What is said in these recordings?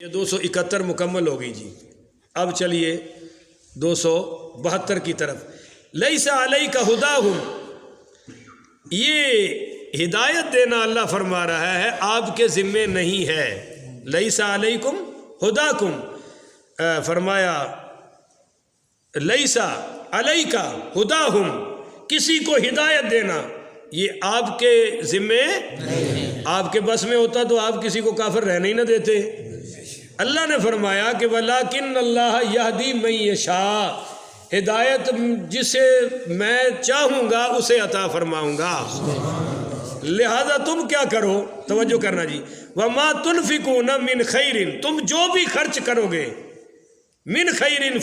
یہ 271 مکمل ہو گئی جی. اب چلیے 272 کی طرف. لیس علیک ہداہم، یہ ہدایت دینا اللہ فرما رہا ہے آپ کے ذمے نہیں ہے. لیس علیکم ہداکم، فرمایا لیس علیک ہداہم، کسی کو ہدایت دینا یہ آپ کے ذمے، آپ کے بس میں ہوتا تو آپ کسی کو کافر رہنے ہی نہ دیتے. اللہ نے فرمایا کہ وَلَٰكِنَّ اللَّهَ يَهْدِي مَن يَشَاءُ، ہدایت جسے میں چاہوں گا اسے عطا فرماؤں گا. لہذا تم کیا کرو، توجہ کرنا جی. وَمَا تُنْفِقُونَ مِنْ خَيْرٍ، تم جو بھی خرچ کرو گے، من خیرن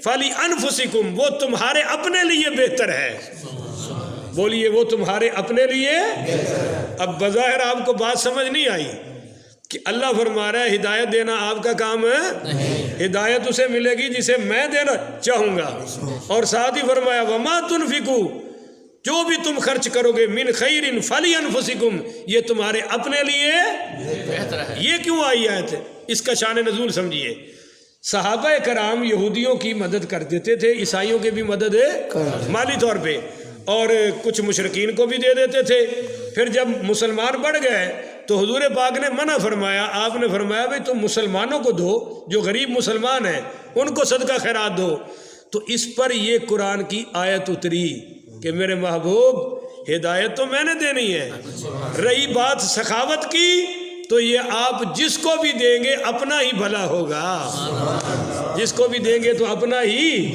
فلی انفسکم، وہ تمہارے اپنے لیے بہتر ہے. بولیے وہ تمہارے اپنے لیے. اب بظاہر آپ کو بات سمجھ نہیں آئی کہ اللہ فرما رہا ہے ہدایت دینا آپ کا کام ہے، ہدایت اسے ملے گی جسے میں دینا چاہوں گا. اور ساتھ ہی فرمایا وما تنفقوا، جو بھی تم خرچ کرو گے، من خیر فلی انفسکم، یہ تمہارے اپنے لیے بہتر ہے. یہ کیوں آئی آیت؟ اس کا شان نزول سمجھیے. صحابہ کرام یہودیوں کی مدد کر دیتے تھے، عیسائیوں کی بھی مدد مالی طور پہ، اور کچھ مشرکین کو بھی دے دیتے تھے. پھر جب مسلمان بڑھ گئے تو حضور پاک نے منع فرمایا. آپ نے فرمایا بھئی تم مسلمانوں کو دو، جو غریب مسلمان ہیں ان کو صدقہ خیرات دو. تو اس پر یہ قرآن کی آیت اتری کہ میرے محبوب ہدایت تو میں نے دینی ہے. رہی بات سخاوت کی تو یہ آپ جس کو بھی دیں گے اپنا ہی بھلا ہوگا، جس کو بھی دیں گے تو اپنا ہی.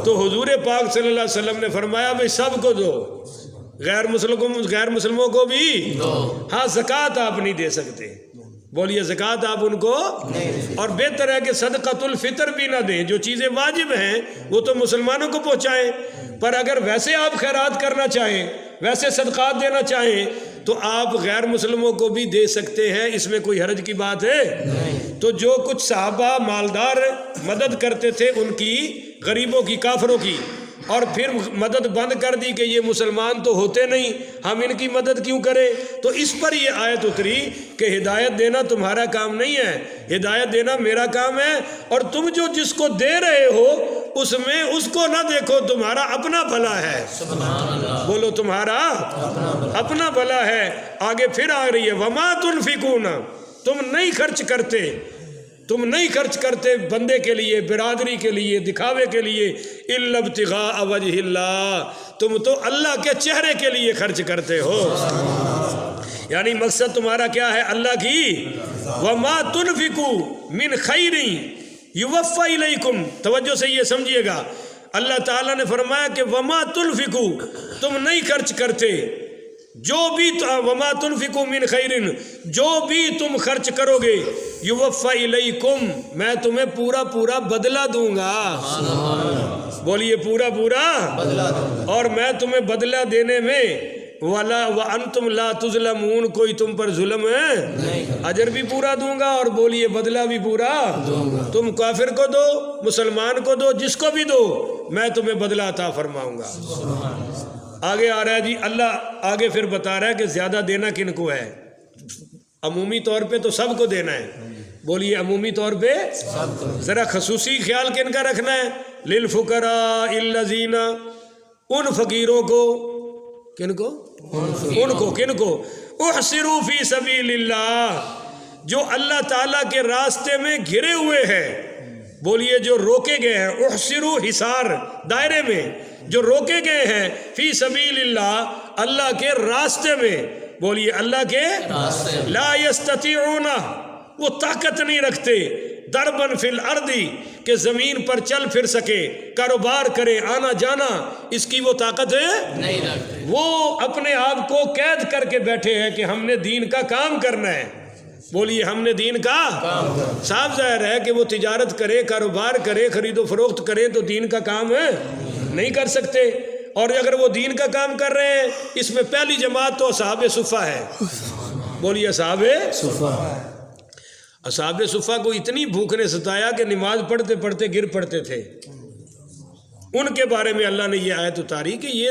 تو حضور پاک صلی اللہ علیہ وسلم نے فرمایا بھئی سب کو دو، غیر مسلموں کو بھی. ہاں زکوٰۃ آپ نہیں دے سکتے، بولیے زکوٰۃ آپ ان کو، اور بہتر ہے کہ صدقۃ الفطر بھی نہ دیں. جو چیزیں واجب ہیں وہ تو مسلمانوں کو پہنچائیں، پر اگر ویسے آپ خیرات کرنا چاہیں، ویسے صدقات دینا چاہیں تو آپ غیر مسلموں کو بھی دے سکتے ہیں، اس میں کوئی حرج کی بات ہے. تو جو کچھ صحابہ مالدار مدد کرتے تھے ان کی، غریبوں کی، کافروں کی، اور پھر مدد بند کر دی کہ یہ مسلمان تو ہوتے نہیں، ہم ان کی مدد کیوں کریں. تو اس پر یہ آیت اتری کہ ہدایت دینا تمہارا کام نہیں ہے، ہدایت دینا میرا کام ہے. اور تم جو جس کو دے رہے ہو اس میں اس کو نہ دیکھو، تمہارا اپنا بھلا ہے. بولو تمہارا اپنا بھلا ہے. آگے پھر آ رہی ہے وما تنفقون، تم نہیں خرچ کرتے، تم نہیں خرچ کرتے بندے کے لیے، برادری کے لیے، دکھاوے کے لیے، الا ابتغاء وجہ اللہ، تم تو اللہ کے چہرے کے لیے خرچ کرتے ہو. یعنی مقصد تمہارا کیا ہے؟ اللہ کی. وما تنفقوا من خیر یوفی الیکم، توجہ سے یہ سمجھیے گا. اللہ تعالیٰ نے فرمایا کہ وما تنفقوا، تم نہیں خرچ کرتے، جو بھی وما تنفقوا من خیر، جو بھی تم خرچ کرو گے، یوفی الیکم، میں تمہیں پورا پورا بدلہ دوں گا. بولیے پورا پورا بدلہ دوں گا. اور میں تمہیں بدلہ دینے میں وَلَا وَأَنْتُمْ لَا تُظْلَمُونَ، کوئی تم پر ظلم ہے، اجر بھی پورا دوں گا اور بولیے بدلہ بھی پورا دوں گا. تم کافر کو دو، مسلمان کو دو، جس کو بھی دو، میں تمہیں بدلہ عطا فرماؤں گا. آگے آ رہا ہے جی، اللہ آگے پھر بتا رہا ہے کہ زیادہ دینا کن کو ہے. عمومی طور پہ تو سب کو دینا ہے، بولیے عمومی طور پہ. ذرا خصوصی خیال کن کا رکھنا ہے؟ للفقراء الذین، ان فقیروں کو، کن کو؟ ان کو. کن کو؟ احصروا فی سبیل اللہ، جو اللہ تعالیٰ کے راستے میں گھرے ہوئے ہیں. بولیے جو روکے گئے ہیں، احصروا حصار، دائرے میں جو روکے گئے ہیں، فی سبیل اللہ، اللہ کے راستے میں. بولیے اللہ کے راستے. لا یستطیعون، وہ طاقت نہیں رکھتے، دربن فی الارض، کہ زمین پر چل پھر سکے، کاروبار کرے، آنا جانا، اس کی وہ طاقت نہیں رکھتے. وہ اپنے آپ کو قید کر کے بیٹھے ہیں کہ ہم نے دین کا کام کرنا ہے. بولیے ہم نے دین کا کام. صاف ظاہر ہے کہ وہ تجارت کرے، کاروبار کرے، خرید و فروخت کرے تو دین کا کام نہیں کر سکتے. اور اگر وہ دین کا کام کر رہے ہیں، اس میں پہلی جماعت تو اصحاب صفہ ہے. بولیے اصحاب صفہ. اصحاب صفہ کو اتنی بھوک نے ستایا کہ نماز پڑھتے پڑھتے گر پڑتے تھے. ان کے بارے میں اللہ نے یہ آیت اتاری کہ یہ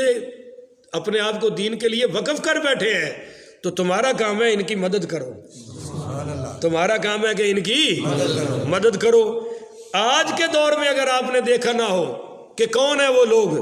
اپنے آپ کو دین کے لیے وقف کر بیٹھے ہیں، تو تمہارا کام ہے ان کی مدد کرو. تمہارا کام ہے کہ ان کی مدد کرو۔ آج کے دور میں اگر آپ نے دیکھا نہ ہو کہ کون ہے وہ لوگ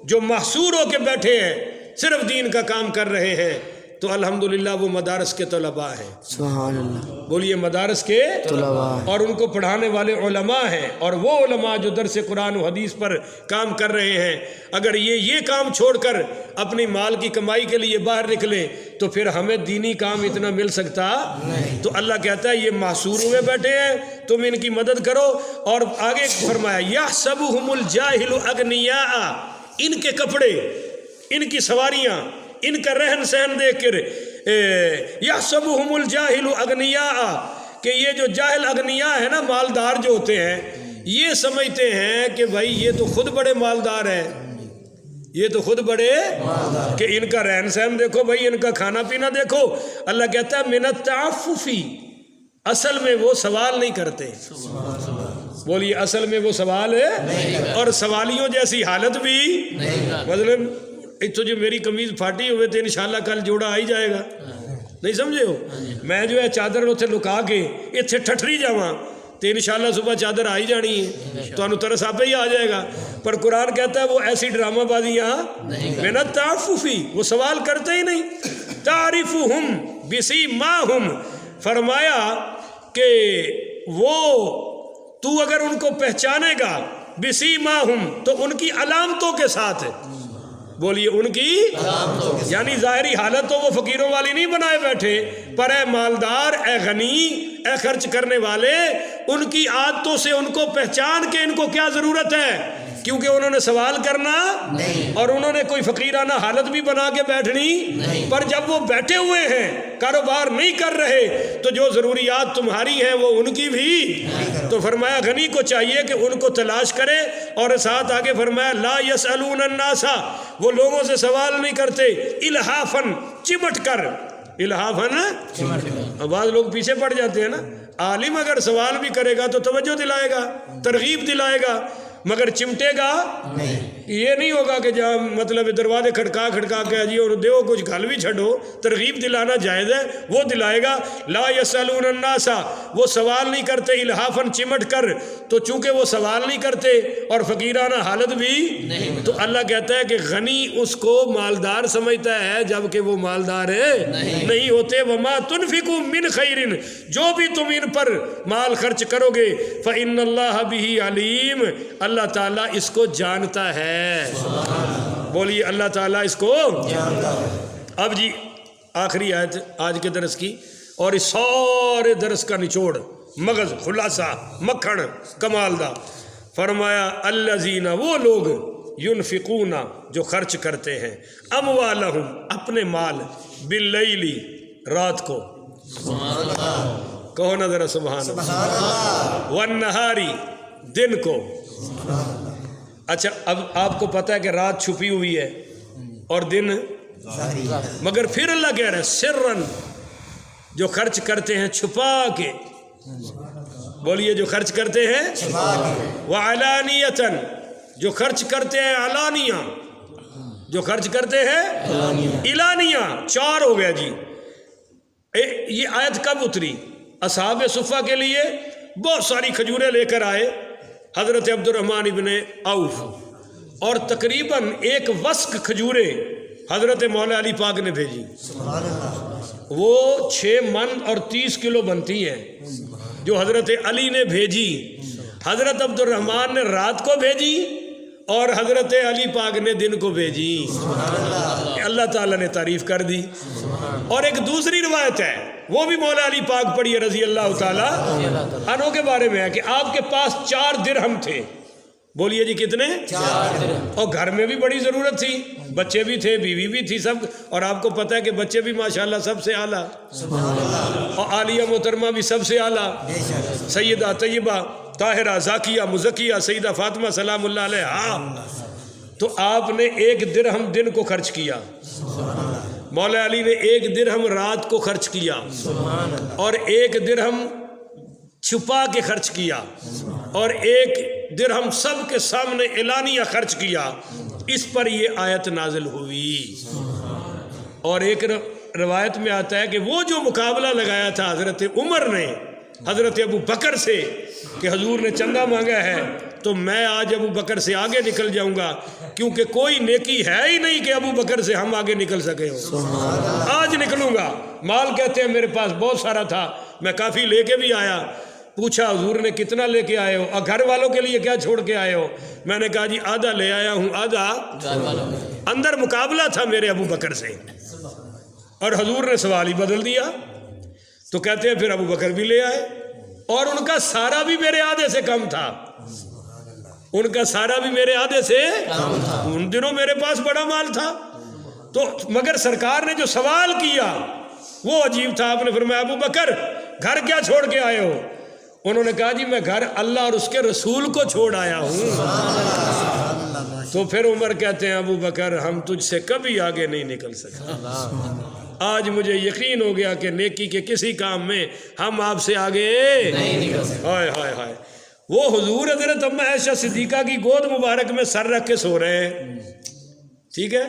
جو محصور ہو کے بیٹھے ہیں صرف دین کا کام کر رہے ہیں، تو الحمدللہ وہ مدارس کے طلباء ہیں۔ سبحان اللہ، بولیے مدارس کے طلباء، اور ان کو پڑھانے والے علماء ہیں، اور وہ علماء جو درس قرآن و حدیث پر کام کر رہے ہیں۔ اگر یہ کام چھوڑ کر اپنی مال کی کمائی کے لیے باہر نکلے تو پھر ہمیں دینی کام اتنا مل سکتا نہیں۔ تو اللہ کہتا ہے یہ محصور ہوئے بیٹھے ہیں، تم ان کی مدد کرو۔ اور آگے فرمایا یحسبہم الجاہل اغنیاء، ان کے کپڑے، ان کی سواریاں، ان کا رہن سہن دیکھ کر یحسبہم الجاہل اغنیاء، کہ یہ جو جاہل اغنیاء ہے نا، مالدار جو ہوتے ہیں، یہ سمجھتے ہیں کہ بھائی یہ تو خود بڑے مالدار ہیں، یہ تو خود بڑے، کہ ان کا رہن سہن دیکھو بھائی، ان کا کھانا پینا دیکھو۔ اللہ کہتا ہے من التعففی، اصل میں وہ سوال نہیں کرتے۔ بولیے اصل میں وہ سوال ہے، اور سوالیوں جیسی حالت بھی مطلب تو جو میری قمیض پھاٹی ہوئے تھے انشاءاللہ کل جوڑا آئی جائے گا، نہیں سمجھے ہو؟ میں جو ہے چادر اتنے لکا کے اتنے ٹھٹری جاواں تو انشاءاللہ صبح چادر آئی جانی ہے، تو انہوں ترس آپ ہی آ جائے گا۔ پر قرآن کہتا ہے وہ ایسی ڈرامہ بازیاں من التعففی، وہ سوال کرتے ہی نہیں۔ تعرفہم بسیماہم، فرمایا کہ وہ تو اگر ان کو پہچانے گا بسیماہم، تو ان کی علامتوں کے ساتھ، بولیے ان کی یعنی ظاہری حالت تو وہ فقیروں والی نہیں بنائے بیٹھے، پر اے مالدار، اے غنی، اے خرچ کرنے والے، ان کی عادتوں سے ان کو پہچان کے ان کو کیا ضرورت ہے، کیونکہ انہوں نے سوال کرنا نہیں، اور انہوں نے کوئی فقیرانہ حالت بھی بنا کے بیٹھنی نہیں، پر جب وہ بیٹھے ہوئے ہیں کاروبار نہیں کر رہے تو جو ضروریات تمہاری ہیں وہ ان کی بھی، تو فرمایا غنی کو چاہیے کہ ان کو تلاش کرے، اور ساتھ آگے فرمایا لا یسألون الناس، وہ لوگوں سے سوال نہیں کرتے الہافن، چمٹ کر، الہافن، بعض لوگ پیچھے پڑ جاتے ہیں نا، عالم اگر سوال بھی کرے گا تو توجہ دلائے گا، ترغیب دلائے گا، مگر چمٹے گا نہیں۔ یہ نہیں ہوگا کہ جہاں مطلب دروازے کھڑکا کے جی اور دیو کچھ گھل بھی چھڑو، ترغیب دلانا جائز ہے، وہ دلائے گا۔ لا یسألون الناس، وہ سوال نہیں کرتے الہافن، چمٹ کر، تو چونکہ وہ سوال نہیں کرتے اور فقیرانہ حالت بھی نہیں، تو اللہ کہتا ہے کہ غنی اس کو مالدار سمجھتا ہے جبکہ وہ مالدار نہیں ہوتے۔ وما تنفقوا من خیر، جو بھی تم ان پر مال خرچ کرو گے، فإن اللہ بہ علیم، اللہ تعالیٰ اس کو جانتا ہے۔ بولیے اللہ تعالیٰ اس کو جانتا ہے۔ اب جی آخری آیت آج کے درس کی، اور اس سارے درس کا نچوڑ، مغز، خلاصہ، مکھن، کمال دا، فرمایا الذین، وہ لوگ، ینفقون، جو خرچ کرتے ہیں، اموالہم، اپنے مال، باللیل، رات کو، کہو نا ذرا سبحان اللہ، والنہاری، دن کو۔ اچھا اب آپ کو پتہ ہے کہ رات چھپی ہوئی ہے اور دن، مگر پھر اللہ کہہ رہے ہیں سرن، جو خرچ کرتے ہیں چھپا کے، بولیے جو خرچ کرتے ہیں وعلانیتاً، جو خرچ کرتے ہیں علانیہ، جو خرچ کرتے ہیں علانیہ، چار ہو گیا جی۔ یہ آیت کب اتری؟ اصحاب صفہ کے لیے بہت ساری کھجوریں لے کر آئے حضرت عبد الرحمن ابن عوف، اور تقریباً ایک وسق کھجوریں حضرت مولا علی پاک نے بھیجی، وہ 6 من اور 30 کلو بنتی ہیں، جو حضرت علی نے بھیجی، حضرت عبد الرحمن نے رات کو بھیجی، اور حضرت علی پاک نے دن کو بھیجی۔ اللہ تعالیٰ نے تعریف کر دی۔ اور ایک دوسری روایت ہے، وہ بھی مولا علی پاک پڑھی ہے رضی اللہ تعالیٰ عنہ کے بارے میں ہے کہ آپ کے پاس 4 درہم تھے۔ بولیے جی کتنے؟ 4 درہم۔ اور گھر میں بھی بڑی ضرورت تھی، بچے بھی تھے، بیوی بھی تھی، سب، اور آپ کو پتہ ہے کہ بچے بھی ماشاءاللہ سب سے اعلیٰ، اور عالیہ محترمہ بھی سب سے اعلیٰ، سیدہ طیبہ طاہرہ زاکیہ مزکیہ سیدہ فاطمہ سلام اللہ علیہا۔ تو آپ نے 1 درہم دن کو خرچ کیا، مولا علی نے 1 درہم رات کو خرچ کیا، اور 1 درہم چھپا کے خرچ کیا، اور 1 درہم سب کے سامنے اعلانیہ خرچ کیا۔ اس پر یہ آیت نازل ہوئی۔ اور ایک روایت میں آتا ہے کہ وہ جو مقابلہ لگایا تھا حضرت عمر نے حضرت ابو بکر سے کہ حضور نے چندہ مانگا ہے تو میں آج ابو بکر سے آگے نکل جاؤں گا، کیونکہ کوئی نیکی ہے ہی نہیں کہ ابو بکر سے ہم آگے نکل سکے ہو، آج نکلوں گا۔ مال کہتے ہیں میرے پاس بہت سارا تھا، میں کافی لے کے بھی آیا۔ پوچھا حضور نے کتنا لے کے آئے ہو اور گھر والوں کے لیے کیا چھوڑ کے آئے ہو؟ میں نے کہا جی آدھا لے آیا ہوں، آدھا اندر مقابلہ تھا میرے ابو بکر سے، اور حضور نے سوال ہی بدل دیا۔ تو کہتے ہیں پھر ابو بکر بھی لے آئے، اور ان کا سارا بھی میرے آدھے سے کم تھا، ان کا سارا بھی میرے آدھے سے ان دنوں میرے پاس بڑا مال تھا۔ تو مگر سرکار نے جو سوال کیا وہ عجیب تھا۔ آپ نے فرمایا ابو بکر گھر کیا چھوڑ کے آئے ہو؟ انہوں نے کہا جی میں گھر اللہ اور اس کے رسول کو چھوڑ آیا ہوں۔ تو پھر عمر کہتے ہیں ابو بکر ہم تجھ سے کبھی آگے نہیں نکل سکتے، آج مجھے یقین ہو گیا کہ نیکی کے کسی کام میں ہم آپ سے آگے نہیں نکل سکتے۔ ہائے ہائے ہائے، وہ حضور حضرت اماں عائشہ صدیقہ کی گود مبارک میں سر رکھ کے سو رہے ہیں، ٹھیک ہے،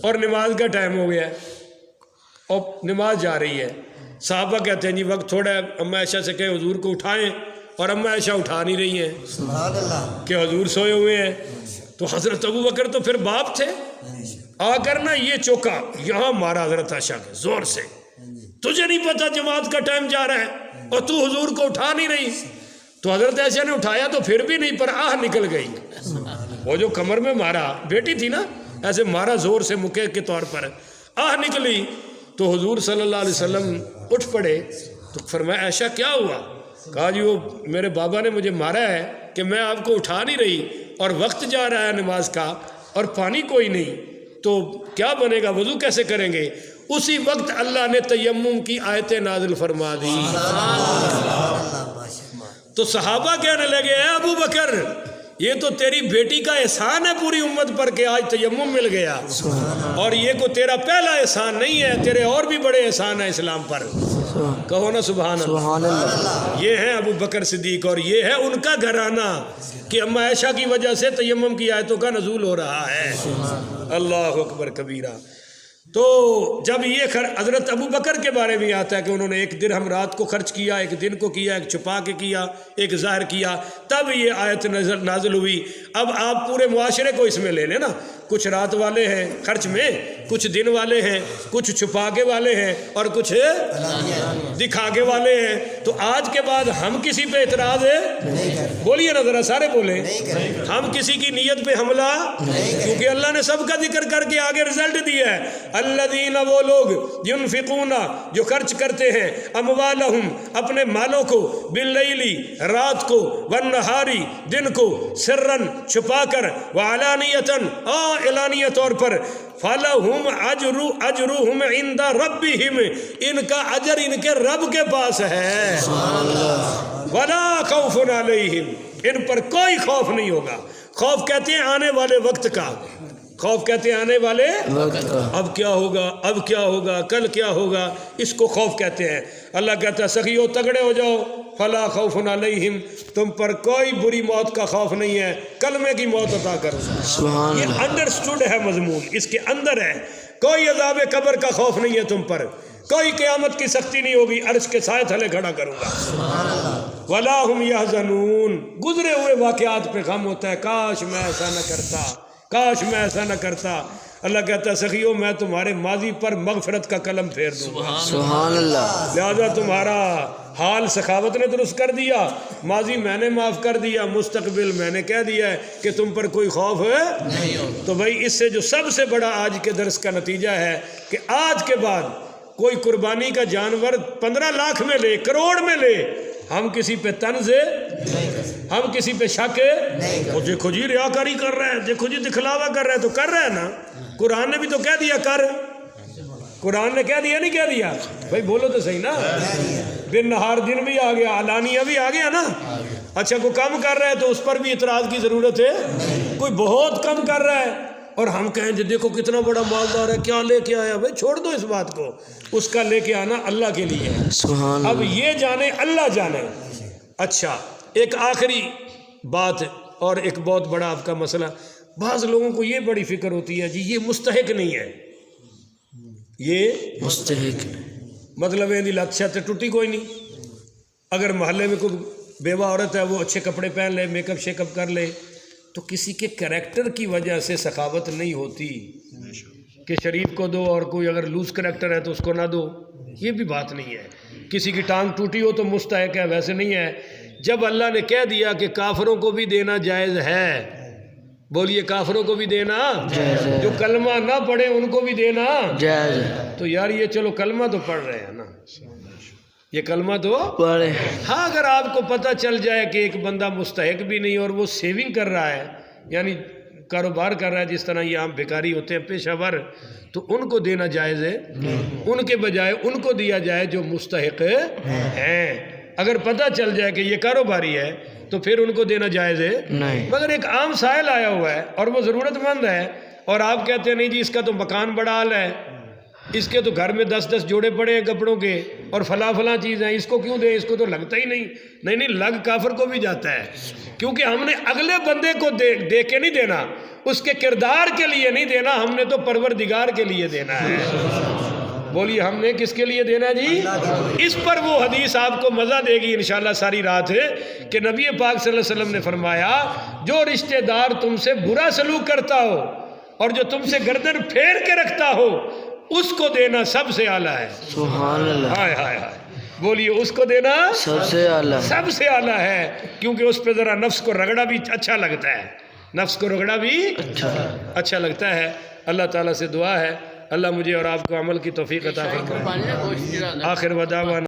اور نماز کا ٹائم ہو گیا ہے اور نماز جا رہی ہے۔ صحابہ کہتے ہیں جی وقت تھوڑا ہے، اماں عائشہ سے کہیں حضور کو اٹھائیں، اور اماں عائشہ اٹھا نہیں رہی ہیں سبحان اللہ کہ حضور سوئے ہوئے ہیں۔ تو حضرت ابو بکر تو پھر باپ تھے، آ کر نا یہ چوکا یہاں مارا حضرت عائشہ کے زور سے، تجھے نہیں پتا جماعت کا ٹائم جا رہا ہے اور تو حضور کو اٹھا نہیں رہی؟ تو حضرت عائشہ نے اٹھایا تو پھر بھی نہیں، پر آہ نکل گئی۔ وہ جو کمر میں مارا، بیٹی تھی نا، ایسے مارا زور سے مکے کے طور پر، آہ نکلی۔ تو حضور صلی اللہ علیہ وسلم اٹھ پڑے تو فرمایا عائشہ کیا ہوا؟ کہا جی وہ میرے بابا نے مجھے مارا ہے کہ میں آپ کو اٹھا نہیں رہی، اور وقت جا رہا ہے نماز کا اور پانی کوئی نہیں، تو کیا بنے گا، وضو کیسے کریں گے؟ اسی وقت اللہ نے تیمم کی آیتیں نازل فرما دی۔ تو صحابہ کہنے لگے اے ابو بکر یہ تو تیری بیٹی کا احسان ہے پوری امت پر کہ آج تیمم مل گیا، اور یہ کو تیرا پہلا احسان نہیں ہے، تیرے اور بھی بڑے احسان ہیں اسلام پر، کہو نا سبحان اللہ۔ یہ ہے ابو بکر صدیق، اور یہ ہے ان کا گھرانہ کہ اماں عائشہ کی وجہ سے تیمم کی آیتوں کا نزول ہو رہا ہے۔ اللہ اکبر کبیرہ۔ تو جب یہ حضرت ابو بکر کے بارے میں آتا ہے کہ انہوں نے ایک درہم رات کو خرچ کیا، ایک دن کو کیا، ایک چھپا کے کیا، ایک ظاہر کیا، تب یہ آیت نازل ہوئی۔ اب آپ پورے معاشرے کو اس میں لے لیں نا، کچھ رات والے ہیں خرچ میں، کچھ دن والے ہیں، کچھ چھپا کے والے ہیں، اور کچھ دکھا کے والے ہیں۔ تو آج کے بعد ہم کسی پہ اعتراض ہے؟ بولیے نا ذرا، سارے بولیں، ہم کسی کی نیت پہ حملہ، کیونکہ اللہ نے سب کا ذکر کر کے آگے رزلٹ دیا ہے۔ الذین، وہ لوگ، ينفقون، جو خرچ کرتے ہیں، اموالہم، اپنے مالوں کو، باللیلی، رات کو، والنہاری، دن کو، سرن، چھپا کر، وعلانیتاً، اعلانیہ طور پر، فَلَهُمْ أَجْرُهُمْ عِنْدَ رَبِّهِمْ، ان کا اجر ان کے رب کے پاس ہے۔ وَلَا خَوْفٌ عَلَيْهِمْ، ان پر کوئی خوف نہیں ہوگا۔ خوف کہتے ہیں آنے والے وقت کا، خوف کہتے ہیں آنے والے اب کیا ہوگا، اب کیا ہوگا، کل کیا ہوگا، اس کو خوف کہتے ہیں۔ اللہ کہتا ہے سخیو تگڑے ہو جاؤ، فلا خوف علیہم، تم پر کوئی بری موت کا خوف نہیں ہے، کلمے کی موت عطا کروں۔ یہ انڈرسٹوڈ ہے مضمون، اس کے اندر ہے۔ کوئی عذاب قبر کا خوف نہیں ہے تم پر، کوئی قیامت کی سختی نہیں ہوگی، عرش کے سائے تھلے کھڑا کروں گا۔ ولا ہم یحزنون، گزرے ہوئے واقعات پہ غم ہوتا ہے، کاش میں ایسا نہ کرتا، کاش میں ایسا نہ کرتا۔ اللہ کہتا ہے سخیو میں تمہارے ماضی پر مغفرت کا قلم پھیر دوں گا، سبحان اللہ، لہذا تمہارا حال سخاوت نے درست کر دیا، ماضی میں نے معاف کر دیا، مستقبل میں نے کہہ دیا ہے کہ تم پر کوئی خوف ہے نہیں ہو۔ تو بھائی اس سے جو سب سے بڑا آج کے درس کا نتیجہ ہے کہ آج کے بعد کوئی قربانی کا جانور 15 لاکھ میں لے، کروڑ میں لے، ہم کسی پہ طنز، ہم کسی پہ شک، وہ دیکھو جی ریاکاری کر رہے ہیں، دیکھو جی دکھلاوا کر رہے ہیں، تو کر رہے ہیں نا، قرآن نے بھی تو کہہ دیا کر، قرآن نے کہہ دیا نہیں کہہ دیا؟ بھائی بولو تو صحیح نا، دن نہار دن بھی آ گیا، علانیہ بھی آ گیا نا۔ اچھا کوئی کم کر رہا ہے تو اس پر بھی اعتراض کی ضرورت ہے؟ کوئی بہت کم کر رہا ہے اور ہم کہیں جی دیکھو کتنا بڑا مالدار ہے، کیا لے کے آیا؟ بھائی چھوڑ دو اس بات کو، اس کا لے کے آنا اللہ کے لیے ہے، اب یہ جانے اللہ جانے۔ اچھا ایک آخری بات اور ایک بہت بڑا آپ کا مسئلہ، بعض لوگوں کو یہ بڑی فکر ہوتی ہے جی یہ مستحق نہیں ہے، یہ مستحق مطلب یہ لت شت ٹوٹی کوئی نہیں. اگر محلے میں کوئی بیوہ عورت ہے وہ اچھے کپڑے پہن لے, میک اپ شیک اپ کر لے, تو کسی کے کریکٹر کی وجہ سے سخاوت نہیں ہوتی کہ شریف کو دو اور کوئی اگر لوز کریکٹر ہے تو اس کو نہ دو. یہ بھی بات نہیں ہے. کسی کی ٹانگ ٹوٹی ہو تو مستحق ہے, ویسے نہیں ہے. جب اللہ نے کہہ دیا کہ کافروں کو بھی دینا جائز ہے, بولیے کافروں کو بھی دینا جائز ہے, جو کلمہ نہ پڑھے ان کو بھی دینا جائز ہے, تو یار یہ چلو کلمہ تو پڑھ رہے ہیں نا, یہ کلمہ تو پڑھے. ہاں. اگر آپ کو پتہ چل جائے کہ ایک بندہ مستحق بھی نہیں اور وہ سیونگ کر رہا ہے, یعنی کاروبار کر رہا ہے, جس طرح یہ عام بھکاری ہوتے ہیں پیشہ ور, تو ان کو دینا جائز ہے. ان کے بجائے ان کو دیا جائے جو مستحق ہیں. اگر پتہ چل جائے کہ یہ کاروباری ہے تو پھر ان کو دینا جائز ہے نہیں. مگر ایک عام سائل آیا ہوا ہے اور وہ ضرورت مند ہے, اور آپ کہتے ہیں نہیں جی اس کا تو مکان بڑا حال ہے, اس کے تو گھر میں 10 جوڑے پڑے ہیں کپڑوں کے اور فلاں چیز ہیں, اس کو کیوں دیں, اس کو تو لگتا ہی نہیں. نہیں لگ کافر کو بھی جاتا ہے, کیونکہ ہم نے اگلے بندے کو دے کے نہیں دینا, اس کے کردار کے لیے نہیں دینا, ہم نے تو پروردگار کے لیے دینا ہے. بولیے ہم نے کس کے لیے دینا جی؟ اس پر وہ حدیث آپ کو مزہ دے گی انشاءاللہ ساری رات کہ نبی پاک صلی اللہ علیہ وسلم نے فرمایا جو رشتہ دار تم سے برا سلوک کرتا ہو اور جو تم سے گردن پھیر کے رکھتا ہو اس کو دینا سب سے اعلیٰ ہے. سبحان اللہ. ہائے ہائے ہائے. بولیے اس کو دینا سب سے اعلیٰ, سب سے اعلیٰ ہے, کیونکہ اس پہ ذرا نفس کو رگڑا بھی اچھا لگتا ہے, نفس کو رگڑا بھی اچھا لگتا ہے. اللہ تعالیٰ سے دعا ہے اللہ مجھے اور آپ کو عمل کی توفیق عطا فرمائے. آخر وداعنا